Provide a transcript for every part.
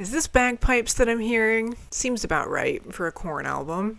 Is this bagpipes that I'm hearing? Seems about right for a Korn album.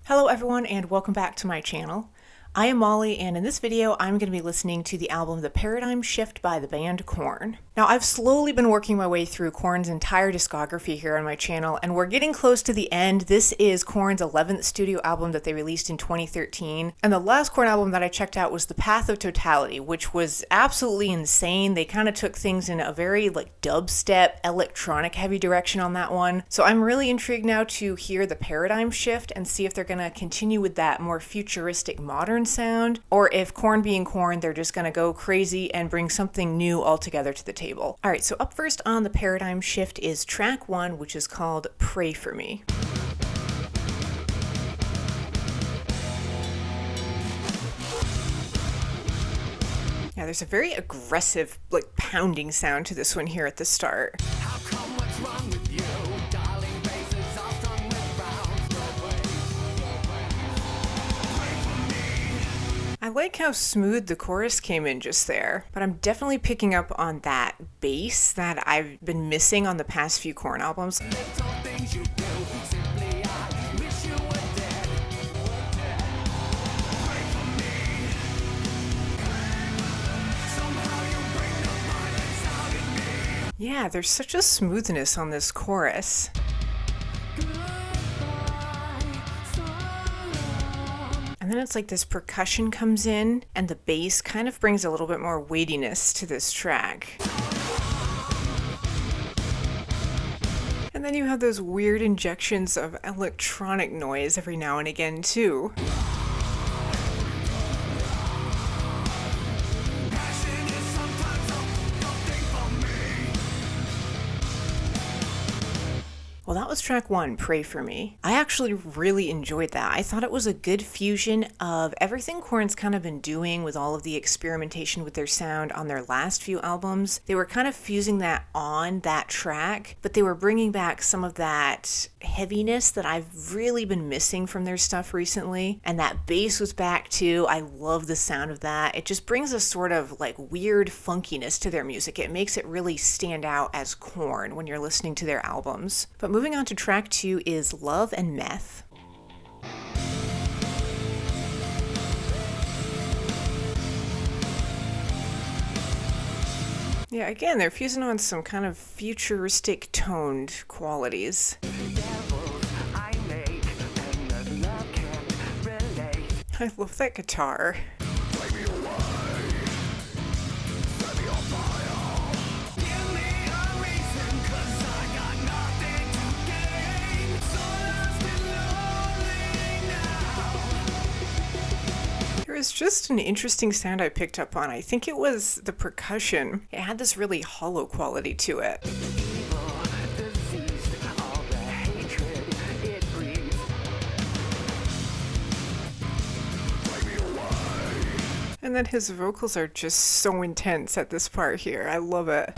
Hello everyone and welcome back to my channel. I am Molly, and in this video I'm going to be listening to the album The Paradigm Shift by the band Korn. Now, I've slowly been working my way through Korn's entire discography here on my channel, and we're getting close to the end. This is Korn's 11th studio album that they released in 2013, and the last Korn album that I checked out was The Path of Totality, which was absolutely insane. They kind of took things in a very dubstep, electronic heavy direction on that one. So I'm really intrigued now to hear The Paradigm Shift and see if they're going to continue with that more futuristic modern sound, or if Korn being Korn, they're just going to go crazy and bring something new altogether to the table. Alright, so up first on The Paradigm Shift is track 1, which is called Pray For Me. Yeah, there's a very aggressive, pounding sound to this one here at the start. How come, what's wrong with you? Darling, faces all strung with rounds. Pray for me. I like how smooth the chorus came in just there, but I'm definitely picking up on that bass that I've been missing on the past few Korn albums. Little things you do, simply I wish you were dead. Pray for me. Somehow you bring the violence out in me. Yeah, there's such a smoothness on this chorus. And then it's like this percussion comes in, and the bass kind of brings a little bit more weightiness to this track. And then you have those weird injections of electronic noise every now and again, too. Passion is sometimes something for me. Well, that was track 1, Pray For Me. I actually really enjoyed that. I thought it was a good fusion of everything Korn's kind of been doing with all of the experimentation with their sound on their last few albums. They were kind of fusing that on that track, but they were bringing back some of that heaviness that I've really been missing from their stuff recently. And that bass was back too. I love the sound of that. It just brings a sort of weird funkiness to their music. It makes it really stand out as Korn when you're listening to their albums. But moving on to track 2 is Love and Meth. Yeah, again, they're fusing on some kind of futuristic toned qualities. I make and the love can't relate. I love that guitar. Take me away. Set me on fire. Give me a reason, 'cause I got nothing to gain. So lost and lonely now. There was just an interesting sound I picked up on. I think it was the percussion. It had this really hollow quality to it. Evil, disease, all the hatred it breeds. Take me away. And then his vocals are just so intense at this part here. I love it.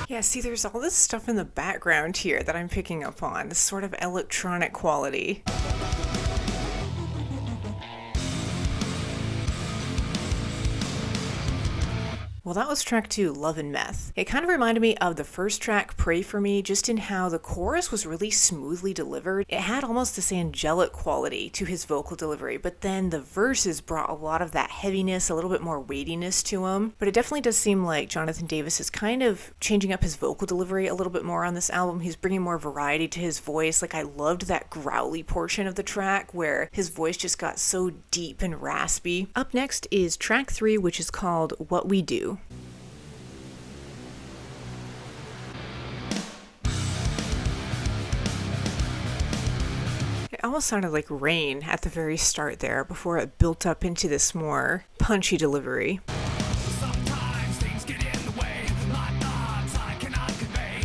Yeah, see, there's all this stuff in the background here that I'm picking up on, this sort of electronic quality. Well, that was track 2, Love and Meth. It kind of reminded me of the first track, Pray For Me, just in how the chorus was really smoothly delivered. It had almost this angelic quality to his vocal delivery, but then the verses brought a lot of that heaviness, a little bit more weightiness to him. But it definitely does seem like Jonathan Davis is kind of changing up his vocal delivery a little bit more on this album. He's bringing more variety to his voice. I loved that growly portion of the track where his voice just got so deep and raspy. Up next is track 3, which is called What We Do. It almost sounded like rain at the very start there before it built up into this more punchy delivery. Sometimes things get in the way. My thoughts I cannot convey.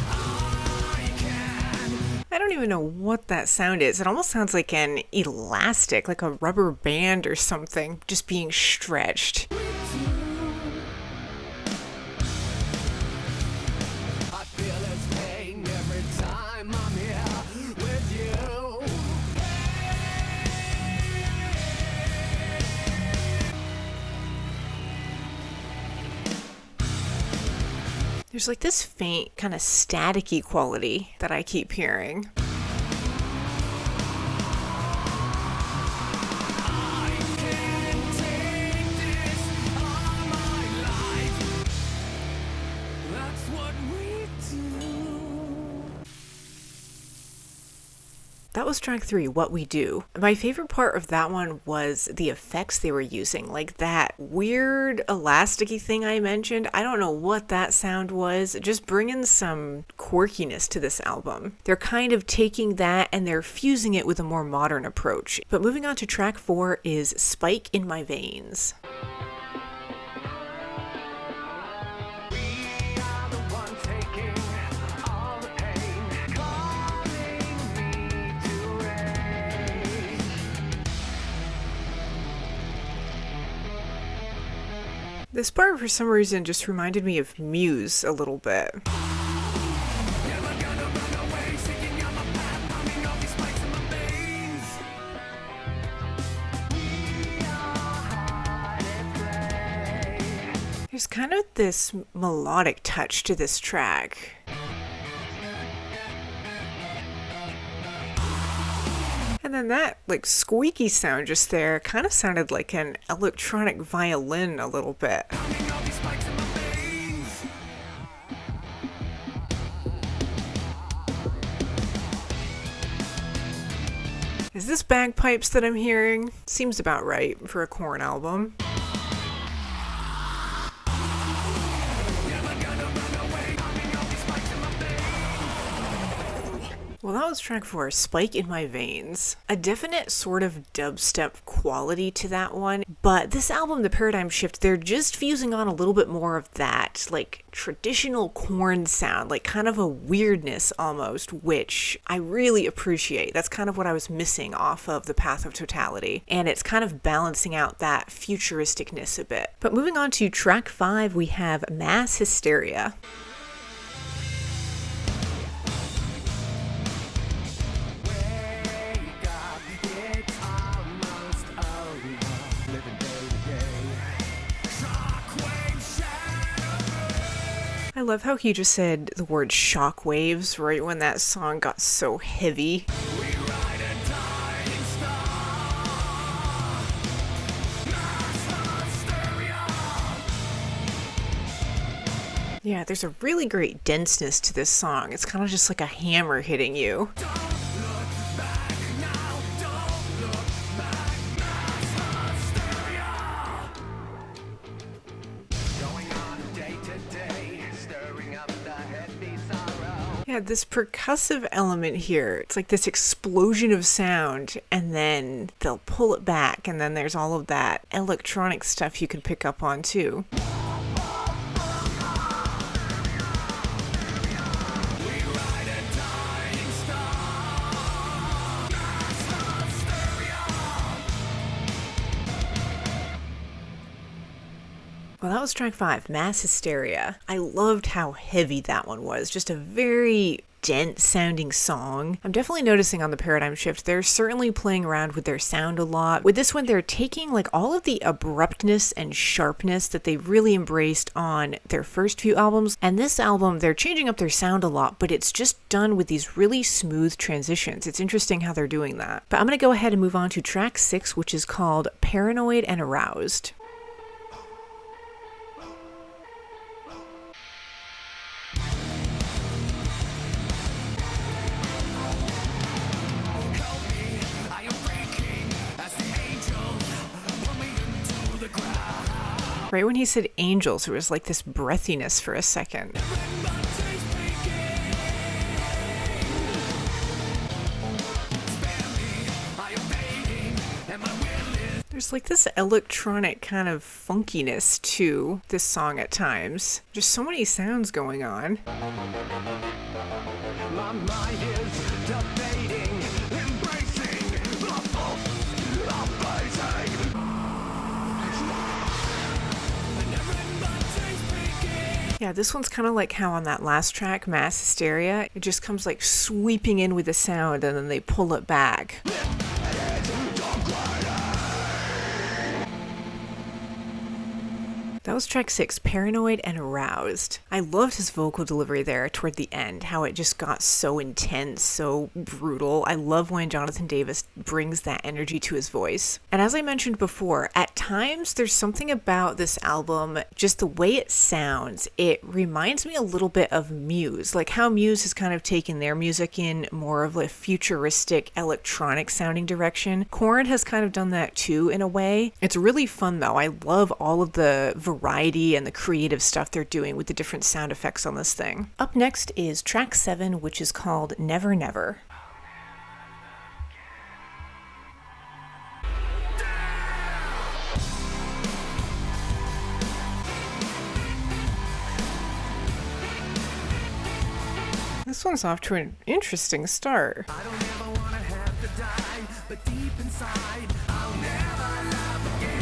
I can. I don't even know what that sound is. It almost sounds like an elastic, like a rubber band or something, just being stretched. There's like this faint kind of staticky quality that I keep hearing. That was track 3, What We Do. My favorite part of that one was the effects they were using, like that weird elasticy thing I mentioned. I don't know what that sound was, just bringing some quirkiness to this album. They're kind of taking that and they're fusing it with a more modern approach. But moving on to track 4 is Spike in My Veins. This part, for some reason, just reminded me of Muse a little bit. There's kind of this melodic touch to this track. And then that, like, squeaky sound just there kind of sounded like an electronic violin a little bit. Is this bagpipes that I'm hearing? Seems about right for a Korn album. Well, that was track 4, Spike in My Veins. A definite sort of dubstep quality to that one, but this album, The Paradigm Shift, they're just fusing on a little bit more of that, like, traditional Korn sound, like kind of a weirdness almost, which I really appreciate. That's kind of what I was missing off of The Path of Totality, and it's kind of balancing out that futuristicness a bit. But moving on to track 5, we have Mass Hysteria. I love how he just said the word shockwaves right when that song got so heavy. Yeah, there's a really great denseness to this song. It's kind of just like a hammer hitting you. Yeah, this percussive element here, it's like this explosion of sound, and then they'll pull it back, and then there's all of that electronic stuff you can pick up on too. Well, that was track 5, Mass Hysteria. I loved how heavy that one was. Just a very dense sounding song. I'm definitely noticing on the Paradigm Shift, they're certainly playing around with their sound a lot. With this one, they're taking like all of the abruptness and sharpness that they really embraced on their first few albums. And this album, they're changing up their sound a lot, but it's just done with these really smooth transitions. It's interesting how they're doing that. But I'm going to go ahead and move on to track 6, which is called Paranoid and Aroused. Right when he said angels, there was like this breathiness for a second. There's like this electronic kind of funkiness to this song at times. Just so many sounds going on. My mind is debating, embracing the pulse of blazing. Yeah, this one's kind of like how on that last track, Mass Hysteria, it just comes like sweeping in with the sound and then they pull it back. That was track 6, Paranoid and Aroused. I loved his vocal delivery there toward the end, how it just got so intense, so brutal. I love when Jonathan Davis brings that energy to his voice. And as I mentioned before, at times there's something about this album, just the way it sounds, it reminds me a little bit of Muse, like how Muse has kind of taken their music in more of a futuristic electronic sounding direction. Korn has kind of done that too in a way. It's really fun though. I love all of the variety and the creative stuff they're doing with the different sound effects on this thing. Up next is track 7, which is called Never Never. This one's off to an interesting start. I don't ever wanna have to die, but deep inside, I'll never love again.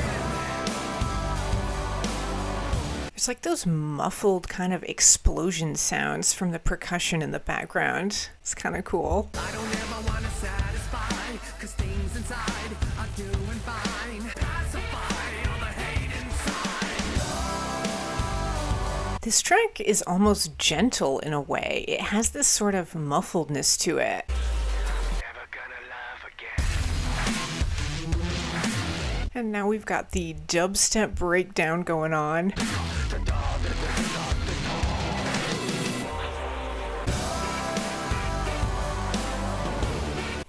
There's like those muffled kind of explosion sounds from the percussion in the background. It's kind of cool. I don't ever wanna satisfy, 'cause things inside are doing fine. Pacify all the hate inside. This track is almost gentle in a way. It has this sort of muffledness to it. Never gonna love again. And now we've got the dubstep breakdown going on.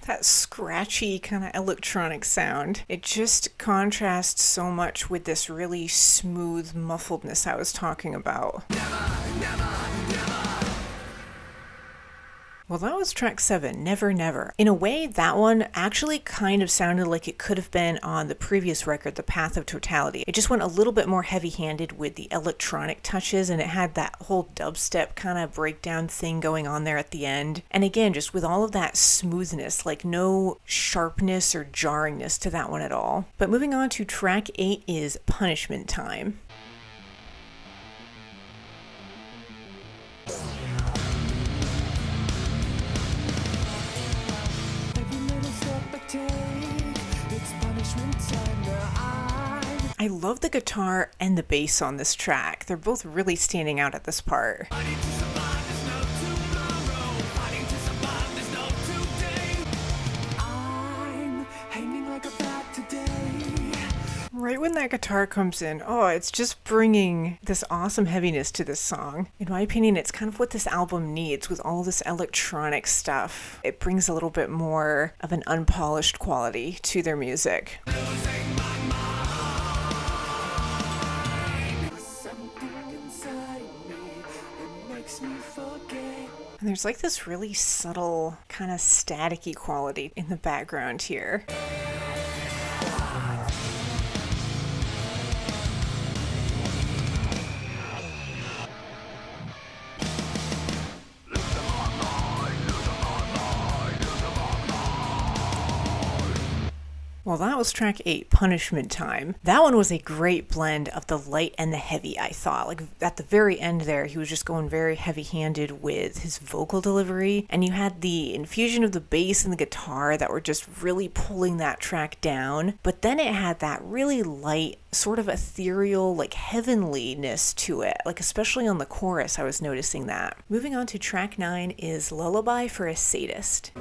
That scratchy kind of electronic sound. It just contrasts so much with this really smooth muffledness I was talking about. Well, that was track 7, Never Never. In a way, that one actually kind of sounded like it could have been on the previous record, The Path of Totality. It just went a little bit more heavy-handed with the electronic touches, and it had that whole dubstep kind of breakdown thing going on there at the end. And again, just with all of that smoothness, like no sharpness or jarringness to that one at all. But moving on to track 8 is Punishment Time. I love the guitar and the bass on this track. They're both really standing out at this part. Fighting to survive, there's no tomorrow. Fighting to survive, there's no today. I'm hanging like a bat today. Right when that guitar comes in, oh, it's just bringing this awesome heaviness to this song. In my opinion, it's kind of what this album needs with all this electronic stuff. It brings a little bit more of an unpolished quality to their music. Losing my mind. Something inside me that makes me forget. And there's like this really subtle, kind of staticky quality in the background here. Well, that was track 8, Punishment Time. That one was a great blend of the light and the heavy, I thought. Like, at the very end there, he was just going very heavy-handed with his vocal delivery, and you had the infusion of the bass and the guitar that were just really pulling that track down. But then it had that really light, sort of ethereal, like heavenliness to it, like especially on the chorus, I was noticing that. Moving on to track 9 is Lullaby for a Sadist.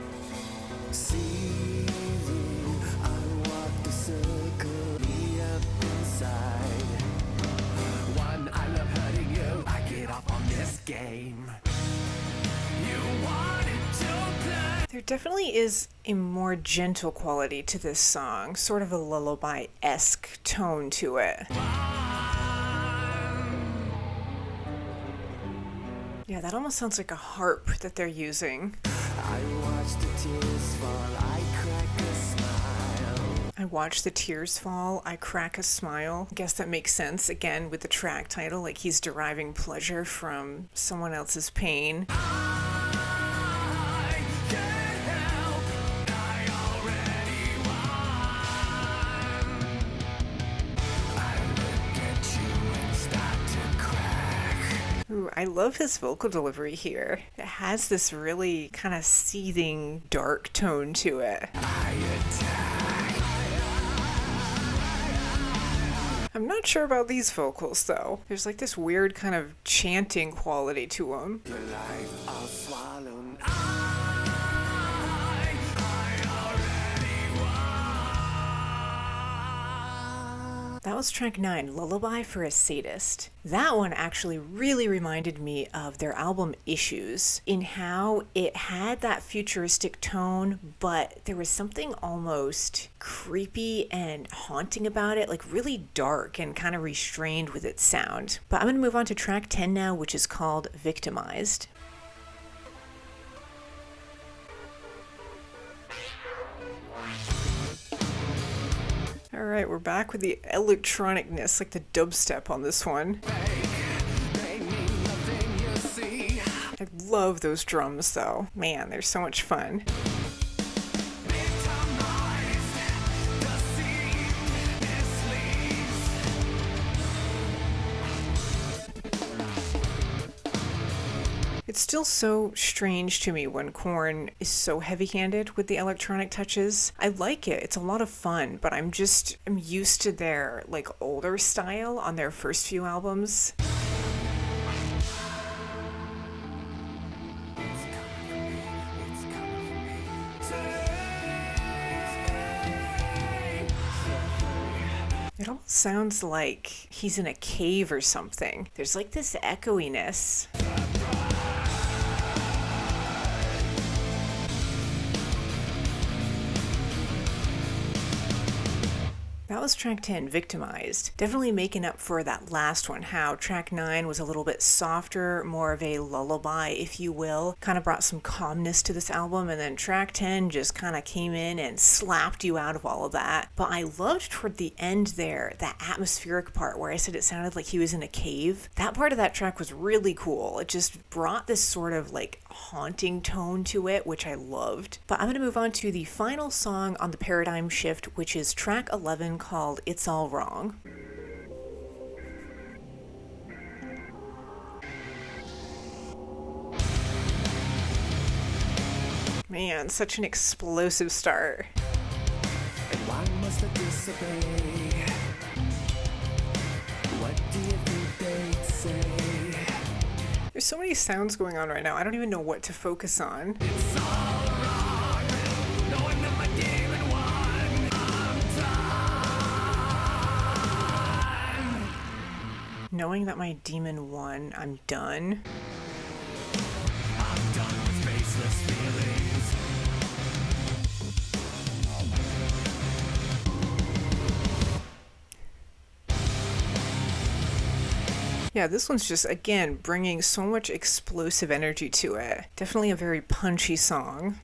Game. You wanted to play. There definitely is a more gentle quality to this song, sort of a lullaby-esque tone to it. Yeah, that almost sounds like a harp that they're using. I watch the tears fall, I crack a smile. I watch the tears fall, I crack a smile. I guess that makes sense, again, with the track title, like he's deriving pleasure from someone else's pain. I can't help, I already won. I look at you and start to crack. Ooh, I love his vocal delivery here. It has this really kind of seething, dark tone to it. I attack. I'm not sure about these vocals though. There's like this weird kind of chanting quality to them. Your life I'll swallow. That was track 9, Lullaby for a Sadist. That one actually really reminded me of their album Issues, in how it had that futuristic tone, but there was something almost creepy and haunting about it, like really dark and kind of restrained with its sound. But I'm going to move on to track 10 now, which is called Victimized. Alright, we're back with the electronicness, like the dubstep on this one. I love those drums though. Man, they're so much fun. It's still so strange to me when Korn is so heavy-handed with the electronic touches. I like it, it's a lot of fun, but I'm used to their like older style on their first few albums. It almost sounds like he's in a cave or something. There's like this echoiness. That was track 10, Victimized. Definitely making up for that last one, how track 9 was a little bit softer, more of a lullaby, if you will. Kind of brought some calmness to this album, and then track 10 just kind of came in and slapped you out of all of that. But I loved toward the end there, that atmospheric part where I said it sounded like he was in a cave. That part of that track was really cool. It just brought this sort of like haunting tone to it, which I loved. But I'm going to move on to the final song on the paradigm shift, which is track 11, called It's All Wrong. Man, such an explosive start. And why must I disobey? What do you think they'd say? There's so many sounds going on right now, I don't even know what to focus on. It's all wrong, knowing that my game had won. Knowing that my demon won, I'm done. I'm done with faceless feelings. Yeah, this one's just, again, bringing so much explosive energy to it. Definitely a very punchy song.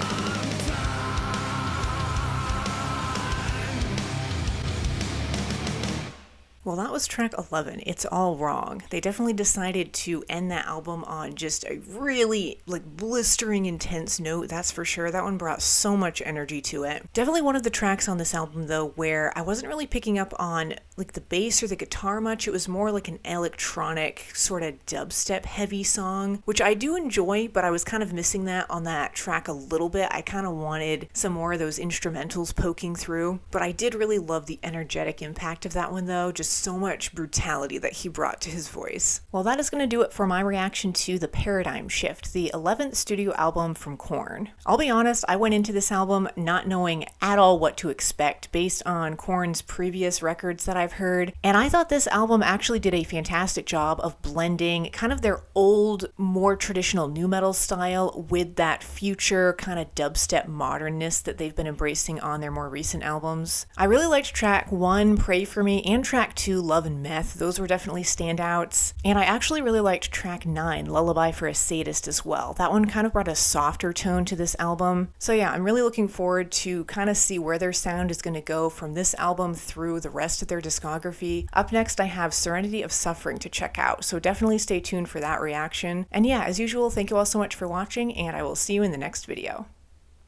Well, that was track 11, It's All Wrong. They definitely decided to end that album on just a really like blistering intense note, that's for sure. That one brought so much energy to it. Definitely one of the tracks on this album though where I wasn't really picking up on like the bass or the guitar much. It was more like an electronic sort of dubstep heavy song, which I do enjoy, but I was kind of missing that on that track a little bit. I kind of wanted some more of those instrumentals poking through, but I did really love the energetic impact of that one though. Just so much brutality that he brought to his voice. Well, that is going to do it for my reaction to The Paradigm Shift, the 11th studio album from Korn. I'll be honest, I went into this album not knowing at all what to expect based on Korn's previous records that I've heard, and I thought this album actually did a fantastic job of blending kind of their old, more traditional nu metal style with that future kind of dubstep modernness that they've been embracing on their more recent albums. I really liked track 1, Pray For Me, and track 2, Love and Meth. Those were definitely standouts. And I actually really liked track 9, Lullaby for a Sadist, as well. That one kind of brought a softer tone to this album. So yeah, I'm really looking forward to kind of see where their sound is going to go from this album through the rest of their discography. Up next, I have Serenity of Suffering to check out, so definitely stay tuned for that reaction. And yeah, as usual, thank you all so much for watching, and I will see you in the next video.